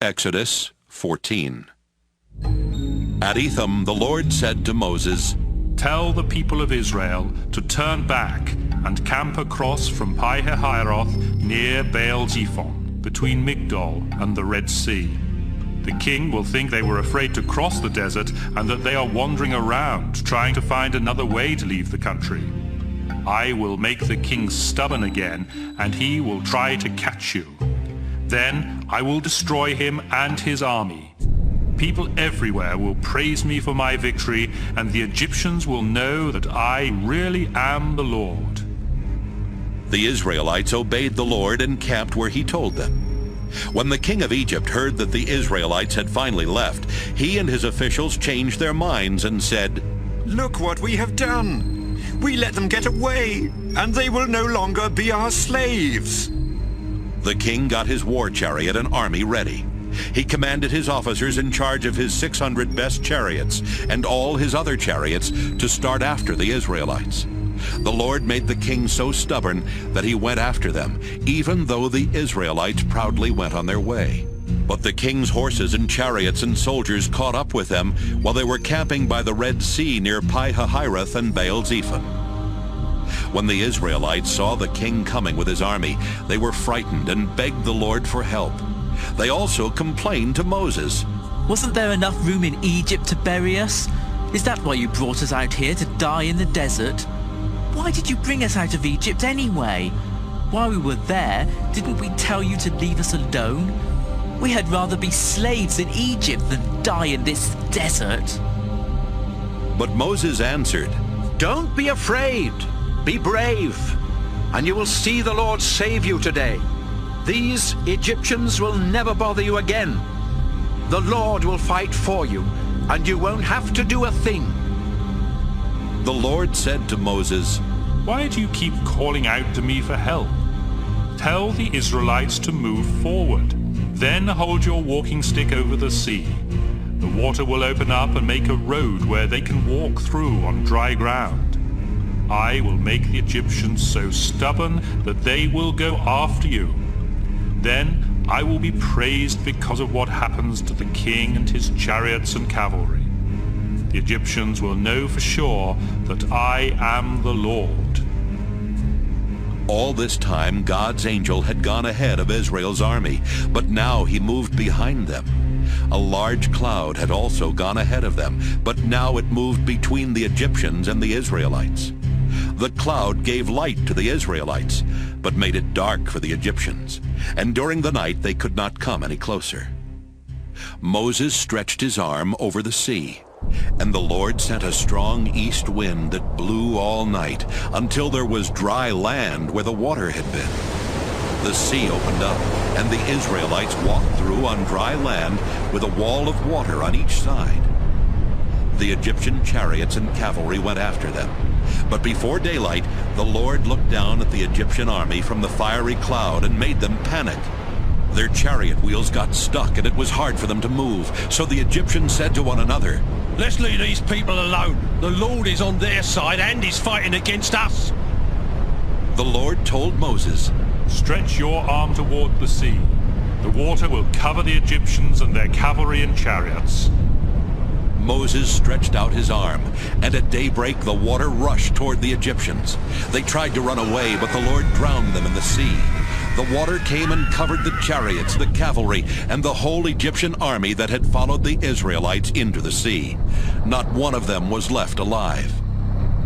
Exodus 14. At Etham the Lord said to Moses, Tell the people of Israel to turn back and camp across from Pi-hahiroth near Baal-zephon, between Migdol and the Red Sea. The king will think they were afraid to cross the desert and that they are wandering around, trying to find another way to leave the country. I will make the king stubborn again, and he will try to catch you. Then I will destroy him and his army. People everywhere will praise me for my victory, and the Egyptians will know that I really am the Lord. The Israelites obeyed the Lord and camped where he told them. When the king of Egypt heard that the Israelites had finally left, he and his officials changed their minds and said, Look what we have done! We let them get away, and they will no longer be our slaves. The king got his war chariot and army ready. He commanded his officers in charge of his 600 best chariots and all his other chariots to start after the Israelites. The Lord made the king so stubborn that he went after them, even though the Israelites proudly went on their way. But the king's horses and chariots and soldiers caught up with them while they were camping by the Red Sea near Pi-hahiroth and Baal-zephon. When the Israelites saw the king coming with his army, they were frightened and begged the Lord for help. They also complained to Moses. Wasn't there enough room in Egypt to bury us? Is that why you brought us out here to die in the desert? Why did you bring us out of Egypt anyway? While we were there, didn't we tell you to leave us alone? We had rather be slaves in Egypt than die in this desert. But Moses answered, Don't be afraid. Be brave, and you will see the Lord save you today. These Egyptians will never bother you again. The Lord will fight for you, and you won't have to do a thing. The Lord said to Moses, Why do you keep calling out to me for help? Tell the Israelites to move forward. Then hold your walking stick over the sea. The water will open up and make a road where they can walk through on dry ground. I will make the Egyptians so stubborn that they will go after you. Then I will be praised because of what happens to the king and his chariots and cavalry. The Egyptians will know for sure that I am the Lord. All this time God's angel had gone ahead of Israel's army, but now he moved behind them. A large cloud had also gone ahead of them, but now it moved between the Egyptians and the Israelites. The cloud gave light to the Israelites, but made it dark for the Egyptians, and during the night they could not come any closer. Moses stretched his arm over the sea, and the Lord sent a strong east wind that blew all night until there was dry land where the water had been. The sea opened up, and the Israelites walked through on dry land with a wall of water on each side. The Egyptian chariots and cavalry went after them. But before daylight, the Lord looked down at the Egyptian army from the fiery cloud and made them panic. Their chariot wheels got stuck, and it was hard for them to move. So the Egyptians said to one another, Let's leave these people alone. The Lord is on their side and is fighting against us. The Lord told Moses, Stretch your arm toward the sea. The water will cover the Egyptians and their cavalry and chariots. Moses stretched out his arm, and at daybreak the water rushed toward the Egyptians. They tried to run away, but the Lord drowned them in the sea. The water came and covered the chariots, the cavalry, and the whole Egyptian army that had followed the Israelites into the sea. Not one of them was left alive.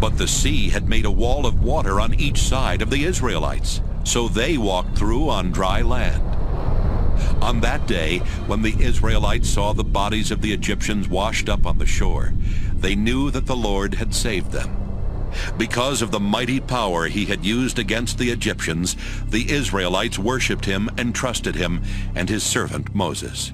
But the sea had made a wall of water on each side of the Israelites, so they walked through on dry land. On that day, when the Israelites saw the bodies of the Egyptians washed up on the shore, they knew that the Lord had saved them. Because of the mighty power he had used against the Egyptians, the Israelites worshipped him and trusted him and his servant Moses.